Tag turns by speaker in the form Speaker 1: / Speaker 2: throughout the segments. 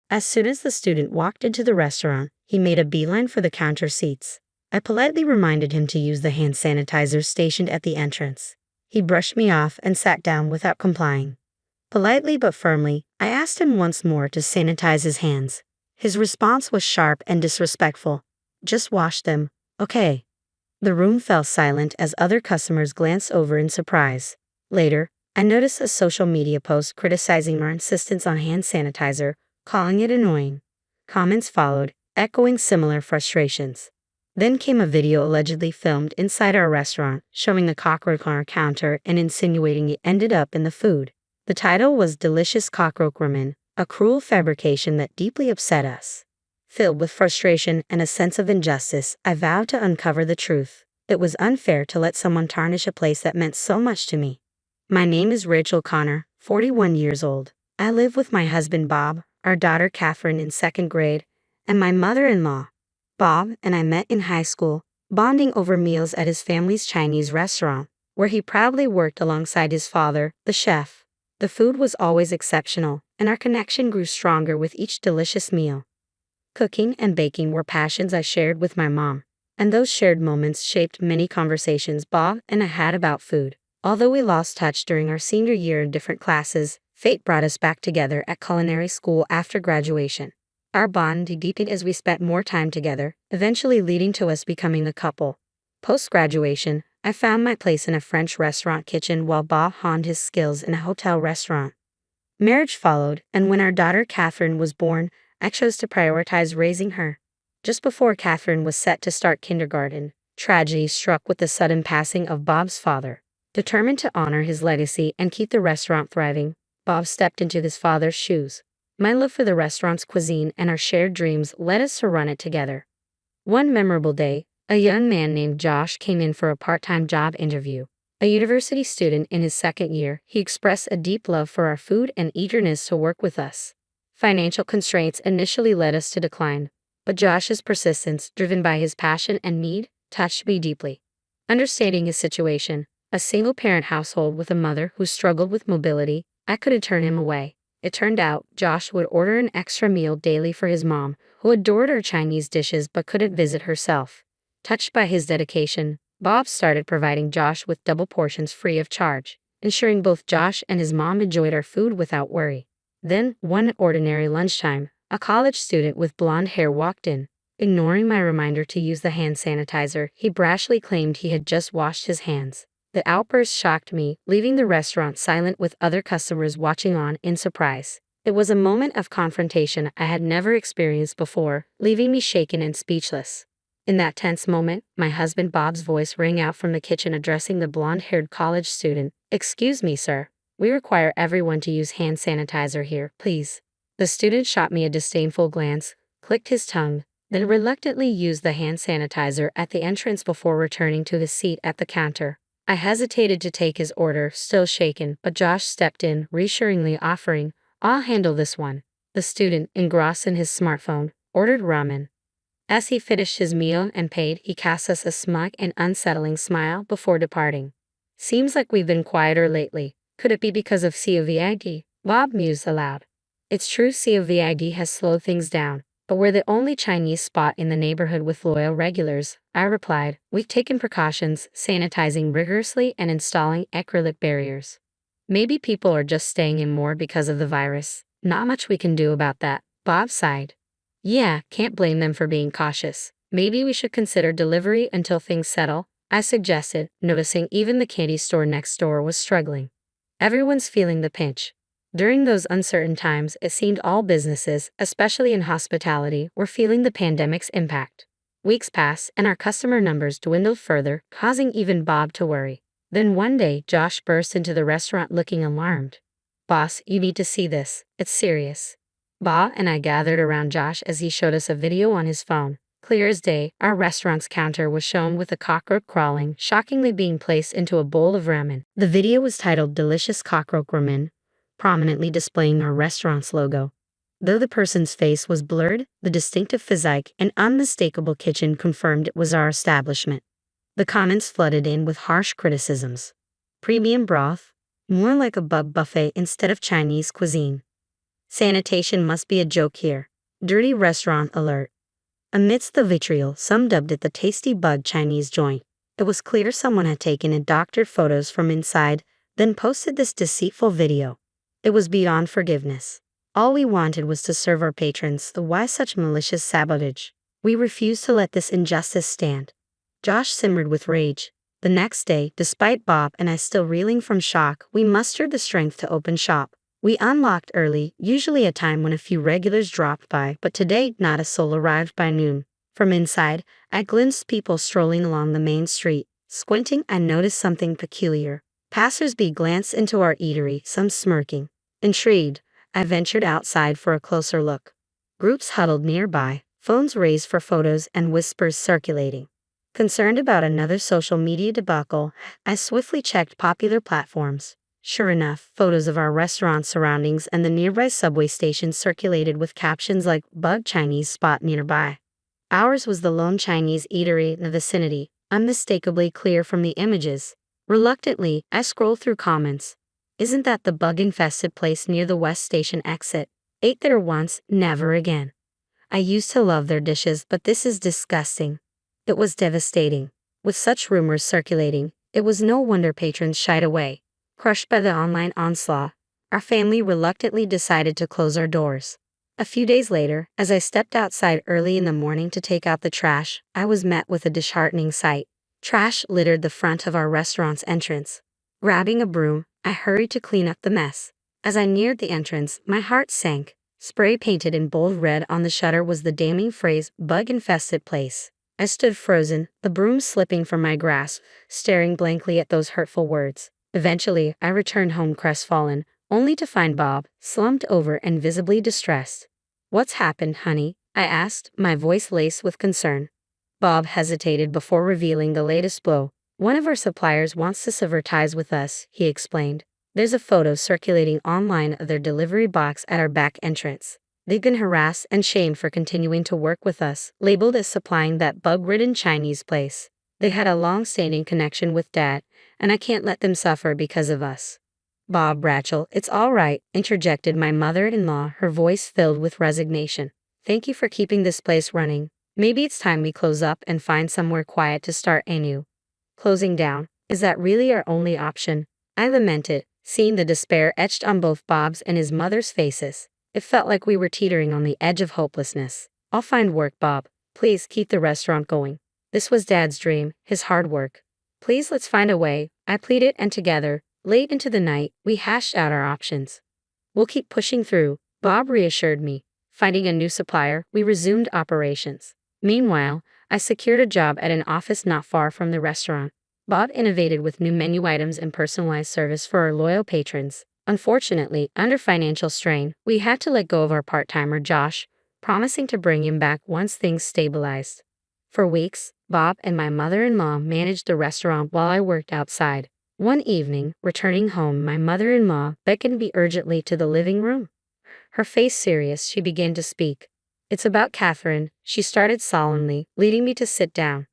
Speaker 1: As soon as the student walked into the restaurant, he made a beeline for the counter seats. I politely reminded him to use the hand sanitizer stationed at the entrance. He brushed me off and sat down without complying. Politely but firmly, I asked him once more to sanitize his hands. His response was sharp and disrespectful. "Just wash them, okay?" The room fell silent as other customers glanced over in surprise. Later, I noticed a social media post criticizing our insistence on hand sanitizer, calling it annoying. Comments followed, echoing similar frustrations. Then came a video allegedly filmed inside our restaurant, showing the cockroach on our counter and insinuating it ended up in the food. The title was "Delicious Cockroach Ramen," a cruel fabrication that deeply upset us. Filled with frustration and a sense of injustice, I vowed to uncover the truth. It was unfair to let someone tarnish a place that meant so much to me. My name is Rachel Connor, 41 years old. I live with my husband Bob, our daughter Catherine in 2nd grade, and my mother-in-law. Bob and I met in high school, bonding over meals at his family's Chinese restaurant, where he proudly worked alongside his father, the chef. The food was always exceptional, and our connection grew stronger with each delicious meal. Cooking and baking were passions I shared with my mom, and those shared moments shaped many conversations Bob and I had about food. Although we lost touch during our senior year in different classes, fate brought us back together at culinary school after graduation. Our bond deepened as we spent more time together, eventually leading to us becoming a couple. Post-graduation, I found my place in a French restaurant kitchen while Bob honed his skills in a hotel restaurant. Marriage followed, and when our daughter Catherine was born, I chose to prioritize raising her. Just before Catherine was set to start kindergarten, tragedy struck with the sudden passing of Bob's father. Determined to honor his legacy and keep the restaurant thriving, Bob stepped into his father's shoes. My love for the restaurant's cuisine and our shared dreams led us to run it together. One memorable day, a young man named Josh came in for a part-time job interview. A university student in his 2nd year, he expressed a deep love for our food and eagerness to work with us. Financial constraints initially led us to decline, but Josh's persistence, driven by his passion and need, touched me deeply. Understanding his situation, a single-parent household with a mother who struggled with mobility, I couldn't turn him away. It turned out, Josh would order an extra meal daily for his mom, who adored her Chinese dishes but couldn't visit herself. Touched by his dedication, Bob started providing Josh with double portions free of charge, ensuring both Josh and his mom enjoyed our food without worry. Then, one ordinary lunchtime, a college student with blonde hair walked in. Ignoring my reminder to use the hand sanitizer, he brashly claimed he had just washed his hands. The outburst shocked me, leaving the restaurant silent with other customers watching on in surprise. It was a moment of confrontation I had never experienced before, leaving me shaken and speechless. In that tense moment, my husband Bob's voice rang out from the kitchen addressing the blonde-haired college student. "Excuse me, sir. We require everyone to use hand sanitizer here, please." The student shot me a disdainful glance, clicked his tongue, then reluctantly used the hand sanitizer at the entrance before returning to his seat at the counter. I hesitated to take his order, still shaken, but Josh stepped in, reassuringly offering, "I'll handle this one." The student, engrossed in his smartphone, ordered ramen. As he finished his meal and paid, he cast us a smug and unsettling smile before departing. "Seems like we've been quieter lately. Could it be because of COVID? Bob mused aloud. It's true COVID has slowed things down, but we're the only Chinese spot in the neighborhood with loyal regulars, I replied. We've taken precautions, sanitizing rigorously and installing acrylic barriers. Maybe people are just staying in more because of the virus. Not much we can do about that, Bob sighed. Yeah, can't blame them for being cautious. Maybe we should consider delivery until things settle, I suggested, noticing even the candy store next door was struggling. Everyone's feeling the pinch. During those uncertain times, it seemed all businesses, especially in hospitality, were feeling the pandemic's impact. Weeks passed, and our customer numbers dwindled further, causing even Bob to worry. Then one day, Josh burst into the restaurant looking alarmed. "Boss, you need to see this. It's serious." Bob and I gathered around Josh as he showed us a video on his phone. Clear as day, our restaurant's counter was shown with a cockroach crawling, shockingly being placed into a bowl of ramen. The video was titled "Delicious Cockroach Ramen," prominently displaying our restaurant's logo. Though the person's face was blurred, the distinctive physique and unmistakable kitchen confirmed it was our establishment. The comments flooded in with harsh criticisms. Premium broth? More like a bug buffet instead of Chinese cuisine. Sanitation must be a joke here. Dirty restaurant alert. Amidst the vitriol, some dubbed it the tasty bug Chinese joint. It was clear someone had taken and doctored photos from inside, then posted this deceitful video. It was beyond forgiveness. All we wanted was to serve our patrons, so why such malicious sabotage? We refused to let this injustice stand. Josh simmered with rage. The next day, despite Bob and I still reeling from shock, we mustered the strength to open shop. We unlocked early, usually a time when a few regulars dropped by, but today not a soul arrived by noon. From inside, I glimpsed people strolling along the main street. Squinting, I noticed something peculiar. Passers-by glanced into our eatery, some smirking. Intrigued, I ventured outside for a closer look. Groups huddled nearby, phones raised for photos and whispers circulating. Concerned about another social media debacle, I swiftly checked popular platforms. Sure enough, photos of our restaurant surroundings and the nearby subway station circulated with captions like "Bug Chinese spot nearby." Ours was the lone Chinese eatery in the vicinity, unmistakably clear from the images. Reluctantly, I scrolled through comments. Isn't that the bug-infested place near the West Station exit? Ate there once, never again. I used to love their dishes, but this is disgusting. It was devastating. With such rumors circulating, it was no wonder patrons shied away. Crushed by the online onslaught, our family reluctantly decided to close our doors. A few days later, as I stepped outside early in the morning to take out the trash, I was met with a disheartening sight. Trash littered the front of our restaurant's entrance. Grabbing a broom, I hurried to clean up the mess. As I neared the entrance, my heart sank. Spray painted in bold red on the shutter was the damning phrase, "Bug-infested place." I stood frozen, the broom slipping from my grasp, staring blankly at those hurtful words. Eventually, I returned home crestfallen, only to find Bob, slumped over and visibly distressed. "What's happened, honey?" I asked, my voice laced with concern. Bob hesitated before revealing the latest blow. "One of our suppliers wants to sever ties with us," he explained. "There's a photo circulating online of their delivery box at our back entrance. They've been harassed and shamed for continuing to work with us, labeled as supplying that bug-ridden Chinese place. They had a long-standing connection with Dad, and I can't let them suffer because of us." "Bob, Rachel, it's all right," interjected my mother-in-law, her voice filled with resignation. "Thank you for keeping this place running. Maybe it's time we close up and find somewhere quiet to start anew." "Closing down? Is that really our only option?" I lamented, seeing the despair etched on both Bob's and his mother's faces. It felt like we were teetering on the edge of hopelessness. "I'll find work, Bob. Please keep the restaurant going. This was Dad's dream, his hard work. Please let's find a way," I pleaded, and together, late into the night, we hashed out our options. "We'll keep pushing through," Bob reassured me. Finding a new supplier, we resumed operations. Meanwhile, I secured a job at an office not far from the restaurant. Bob innovated with new menu items and personalized service for our loyal patrons. Unfortunately, under financial strain, we had to let go of our part-timer Josh, promising to bring him back once things stabilized. For weeks, Bob and my mother-in-law managed the restaurant while I worked outside. One evening, returning home, my mother-in-law beckoned me urgently to the living room. Her face serious, she began to speak. "It's about Catherine," she started solemnly, leading me to sit down.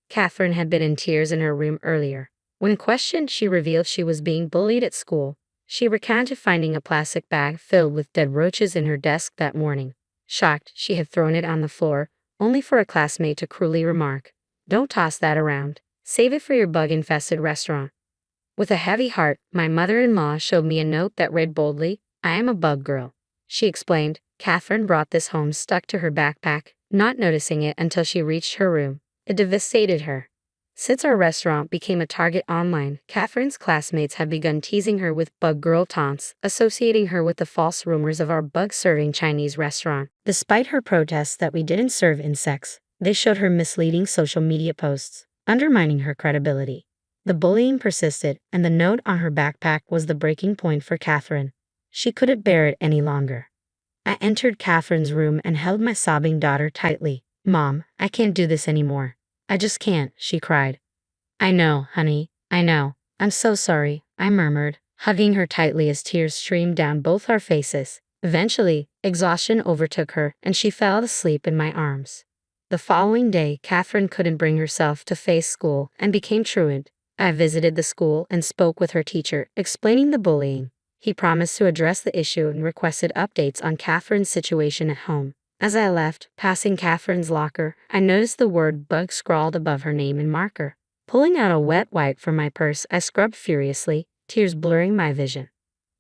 Speaker 1: Catherine had been in tears in her room earlier. When questioned, she revealed she was being bullied at school. She recounted finding a plastic bag filled with dead roaches in her desk that morning. Shocked, she had thrown it on the floor, only for a classmate to cruelly remark, "Don't toss that around. Save it for your bug-infested restaurant." With a heavy heart, my mother-in-law showed me a note that read boldly, "I am a bug girl." She explained, Catherine brought this home stuck to her backpack, not noticing it until she reached her room. It devastated her. Since our restaurant became a target online, Catherine's classmates have begun teasing her with bug girl taunts, associating her with the false rumors of our bug-serving Chinese restaurant. Despite her protests that we didn't serve insects, they showed her misleading social media posts, undermining her credibility. The bullying persisted, and the note on her backpack was the breaking point for Catherine. She couldn't bear it any longer. I entered Catherine's room and held my sobbing daughter tightly. "Mom, I can't do this anymore. I just can't," she cried. "I know, honey, I know. I'm so sorry," I murmured, hugging her tightly as tears streamed down both our faces. Eventually, exhaustion overtook her, and she fell asleep in my arms. The following day, Catherine couldn't bring herself to face school and became truant. I visited the school and spoke with her teacher, explaining the bullying. He promised to address the issue and requested updates on Catherine's situation at home. As I left, passing Catherine's locker, I noticed the word bug scrawled above her name in marker. Pulling out a wet wipe from my purse, I scrubbed furiously, tears blurring my vision.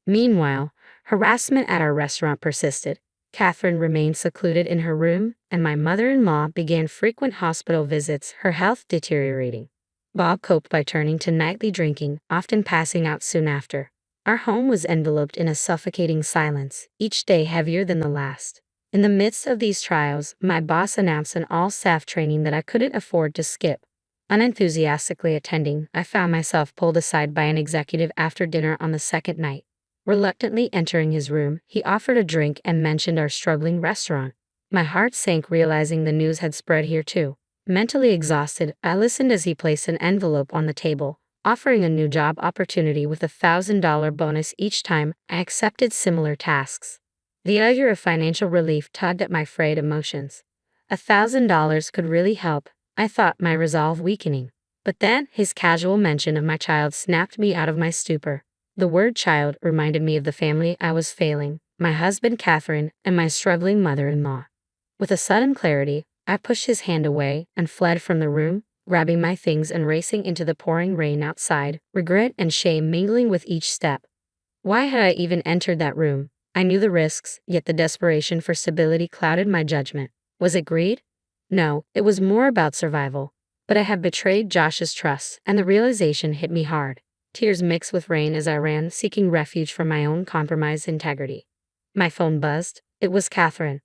Speaker 1: Meanwhile, harassment at our restaurant persisted. Catherine remained secluded in her room, and my mother-in-law began frequent hospital visits, her health deteriorating. Bob coped by turning to nightly drinking, often passing out soon after. Our home was enveloped in a suffocating silence, each day heavier than the last. In the midst of these trials, my boss announced an all-staff training that I couldn't afford to skip. Unenthusiastically attending, I found myself pulled aside by an executive after dinner on the second night. Reluctantly entering his room, he offered a drink and mentioned our struggling restaurant. My heart sank realizing the news had spread here too. Mentally exhausted, I listened as he placed an envelope on the table, offering a new job opportunity with a $1,000 bonus each time I accepted similar tasks. The idea of financial relief tugged at my frayed emotions. $1,000 could really help, I thought, my resolve weakening. But then, his casual mention of my child snapped me out of my stupor. The word child reminded me of the family I was failing, my husband Catherine, and my struggling mother-in-law. With a sudden clarity, I pushed his hand away and fled from the room, grabbing my things and racing into the pouring rain outside, regret and shame mingling with each step. Why had I even entered that room? I knew the risks, yet the desperation for stability clouded my judgment. Was it greed? No, it was more about survival. But I had betrayed Josh's trust, and the realization hit me hard. Tears mixed with rain as I ran, seeking refuge from my own compromised integrity. My phone buzzed. It was Catherine.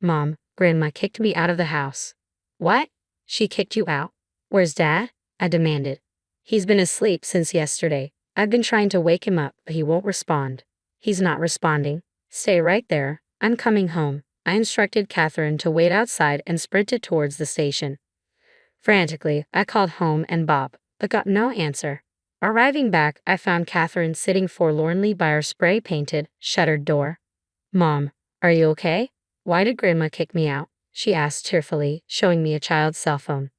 Speaker 1: Mom, Grandma kicked me out of the house. What? She kicked you out? Where's Dad? I demanded. He's been asleep since yesterday. I've been trying to wake him up, but he won't respond. He's not responding. Stay right there. I'm coming home. I instructed Catherine to wait outside and sprinted towards the station. Frantically, I called home and Bob, but got no answer. Arriving back, I found Catherine sitting forlornly by her spray-painted, shuttered door. Mom, are you okay? Why did Grandma kick me out? She asked tearfully, showing me a child's cell phone.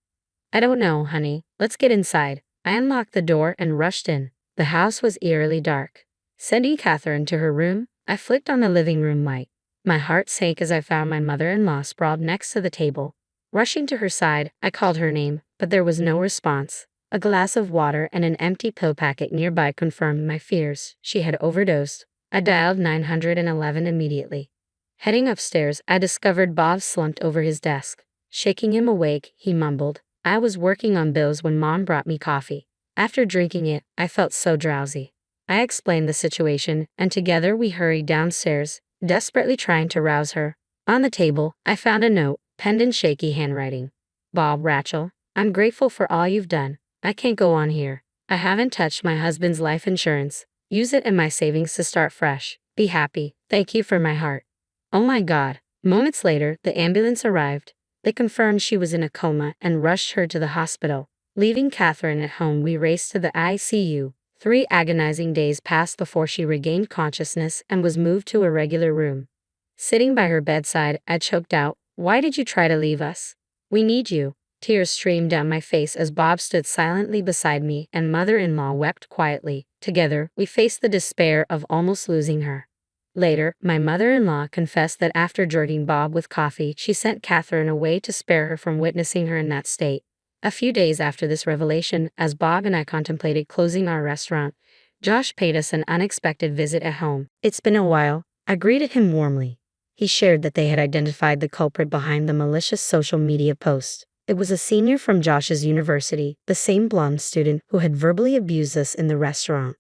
Speaker 1: I don't know, honey. Let's get inside. I unlocked the door and rushed in. The house was eerily dark. Sending Catherine to her room, I flicked on the living room light. My heart sank as I found my mother-in-law sprawled next to the table. Rushing to her side, I called her name, but there was no response. A glass of water and an empty pill packet nearby confirmed my fears. She had overdosed. I dialed 911 immediately. Heading upstairs, I discovered Bob slumped over his desk. Shaking him awake, he mumbled, I was working on bills when Mom brought me coffee. After drinking it, I felt so drowsy. I explained the situation, and together we hurried downstairs, desperately trying to rouse her. On the table, I found a note, penned in shaky handwriting. Bob Rachel, I'm grateful for all you've done. I can't go on here. I haven't touched my husband's life insurance. Use it and my savings to start fresh. Be happy. Thank you for my heart. Oh my God. Moments later, the ambulance arrived. They confirmed she was in a coma and rushed her to the hospital. Leaving Catherine at home, we raced to the ICU. 3 agonizing days passed before she regained consciousness and was moved to a regular room. Sitting by her bedside, I choked out, Why did you try to leave us? We need you. Tears streamed down my face as Bob stood silently beside me and mother-in-law wept quietly. Together, we faced the despair of almost losing her. Later, my mother-in-law confessed that after drugging Bob with coffee, she sent Catherine away to spare her from witnessing her in that state. A few days after this revelation, as Bob and I contemplated closing our restaurant, Josh paid us an unexpected visit at home. It's been a while. I greeted him warmly. He shared that they had identified the culprit behind the malicious social media post. It was a senior from Josh's university, the same blonde student who had verbally abused us in the restaurant.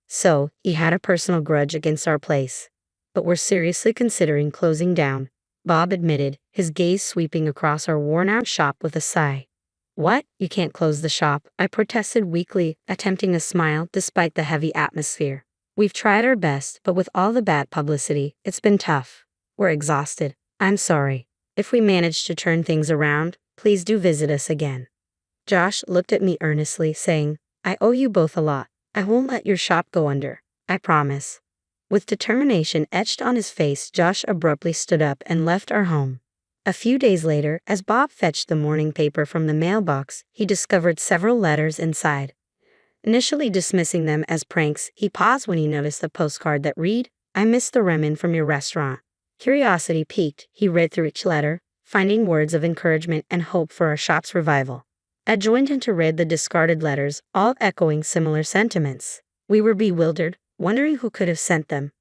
Speaker 1: So, he had a personal grudge against our place. But we're seriously considering closing down, Bob admitted, his gaze sweeping across our worn-out shop with a sigh. What? You can't close the shop, I protested weakly, attempting a smile despite the heavy atmosphere. We've tried our best, but with all the bad publicity, it's been tough. We're exhausted. I'm sorry. If we manage to turn things around, please do visit us again. Josh looked at me earnestly, saying, I owe you both a lot. I won't let your shop go under. I promise. With determination etched on his face, Josh abruptly stood up and left our home. A few days later, as Bob fetched the morning paper from the mailbox, he discovered several letters inside. Initially dismissing them as pranks, he paused when he noticed a postcard that read, "I missed the ramen from your restaurant." Curiosity piqued, he read through each letter, finding words of encouragement and hope for our shop's revival. I joined in to read the discarded letters, all echoing similar sentiments. We were bewildered, wondering who could have sent them.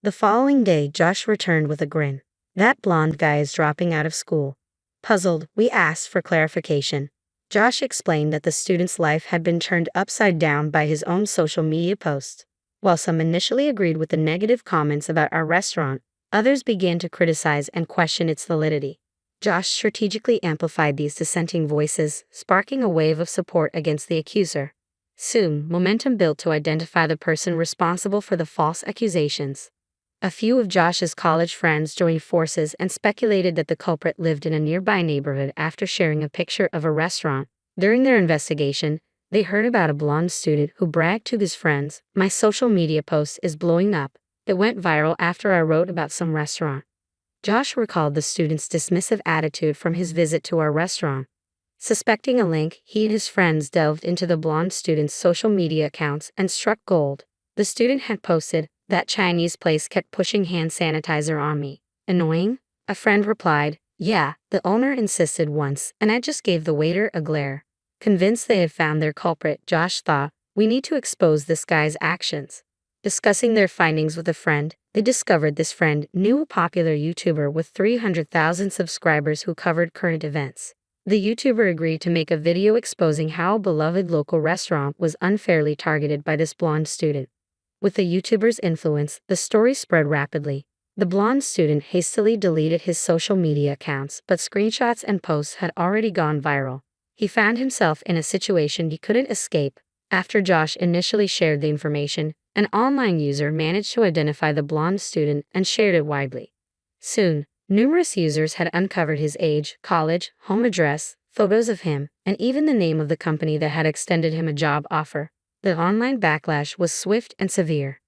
Speaker 1: The following day, Josh returned with a grin. "That blonde guy is dropping out of school." Puzzled, we asked for clarification. Josh explained that the student's life had been turned upside down by his own social media post. While some initially agreed with the negative comments about our restaurant, others began to criticize and question its validity. Josh strategically amplified these dissenting voices, sparking a wave of support against the accuser. Soon, momentum built to identify the person responsible for the false accusations. A few of Josh's college friends joined forces and speculated that the culprit lived in a nearby neighborhood after sharing a picture of a restaurant. During their investigation, they heard about a blonde student who bragged to his friends, "My social media post is blowing up. It went viral after I wrote about some restaurant." Josh recalled the student's dismissive attitude from his visit to our restaurant. Suspecting a link, he and his friends delved into the blonde student's social media accounts and struck gold. The student had posted, "That Chinese place kept pushing hand sanitizer on me. Annoying?" A friend replied, "Yeah, the owner insisted once, and I just gave the waiter a glare." Convinced they had found their culprit, Josh thought, "We need to expose this guy's actions." Discussing their findings with a friend, they discovered this friend knew a popular YouTuber with 300,000 subscribers who covered current events. The YouTuber agreed to make a video exposing how a beloved local restaurant was unfairly targeted by this blonde student. With the YouTuber's influence, the story spread rapidly. The blonde student hastily deleted his social media accounts, but screenshots and posts had already gone viral. He found himself in a situation he couldn't escape. After Josh initially shared the information, an online user managed to identify the blonde student and shared it widely. Soon, numerous users had uncovered his age, college, home address, photos of him, and even the name of the company that had extended him a job offer. The online backlash was swift and severe.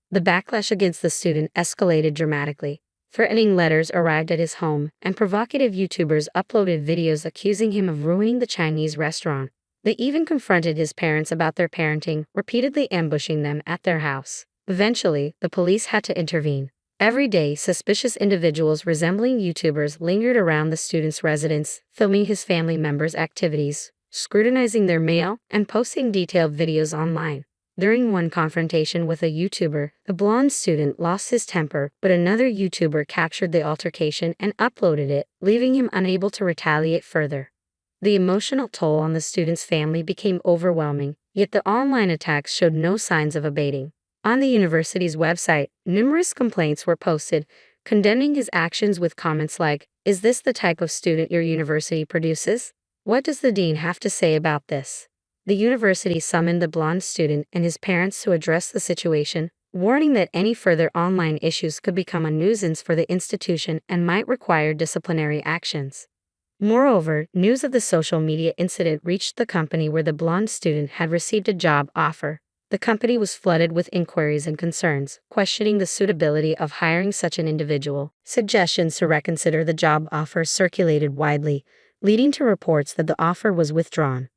Speaker 1: The backlash against the student escalated dramatically. Threatening letters arrived at his home, and provocative YouTubers uploaded videos accusing him of ruining the Chinese restaurant. They even confronted his parents about their parenting, repeatedly ambushing them at their house. Eventually, the police had to intervene. Every day, suspicious individuals resembling YouTubers lingered around the student's residence, filming his family members' activities, scrutinizing their mail, and posting detailed videos online. During one confrontation with a YouTuber, the blonde student lost his temper, but another YouTuber captured the altercation and uploaded it, leaving him unable to retaliate further. The emotional toll on the student's family became overwhelming, yet the online attacks showed no signs of abating. On the university's website, numerous complaints were posted, condemning his actions with comments like, "Is this the type of student your university produces? What does the dean have to say about this?" The university summoned the blonde student and his parents to address the situation, warning that any further online issues could become a nuisance for the institution and might require disciplinary actions. Moreover, news of the social media incident reached the company where the blonde student had received a job offer. The company was flooded with inquiries and concerns, questioning the suitability of hiring such an individual. Suggestions to reconsider the job offer circulated widely, leading to reports that the offer was withdrawn.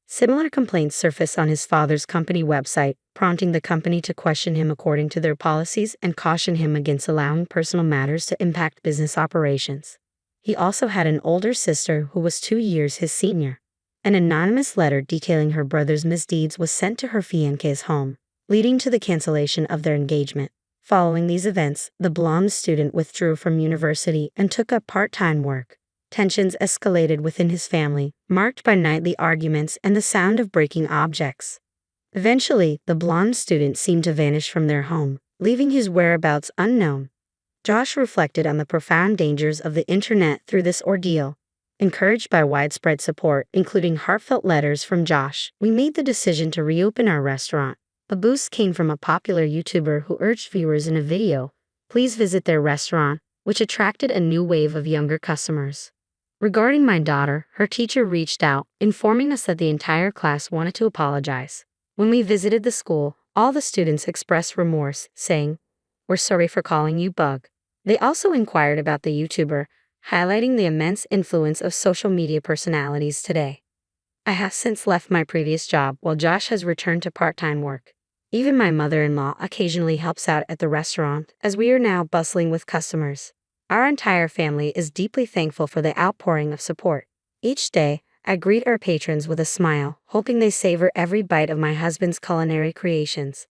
Speaker 1: Similar complaints surfaced on his father's company website, prompting the company to question him according to their policies and caution him against allowing personal matters to impact business operations. He also had an older sister who was 2 years his senior. An anonymous letter detailing her brother's misdeeds was sent to her fiancé's home, leading to the cancellation of their engagement. Following these events, the blonde student withdrew from university and took up part-time work. Tensions escalated within his family, marked by nightly arguments and the sound of breaking objects. Eventually, the blonde student seemed to vanish from their home, leaving his whereabouts unknown. Josh reflected on the profound dangers of the internet through this ordeal. Encouraged by widespread support, including heartfelt letters from Josh, we made the decision to reopen our restaurant. A boost came from a popular YouTuber who urged viewers in a video, "Please visit their restaurant," which attracted a new wave of younger customers. Regarding my daughter, her teacher reached out, informing us that the entire class wanted to apologize. When we visited the school, all the students expressed remorse, saying, "We're sorry for calling you Bug." They also inquired about the YouTuber, highlighting the immense influence of social media personalities today. I have since left my previous job while Josh has returned to part-time work. Even my mother-in-law occasionally helps out at the restaurant, as we are now bustling with customers. Our entire family is deeply thankful for the outpouring of support. Each day, I greet our patrons with a smile, hoping they savor every bite of my husband's culinary creations.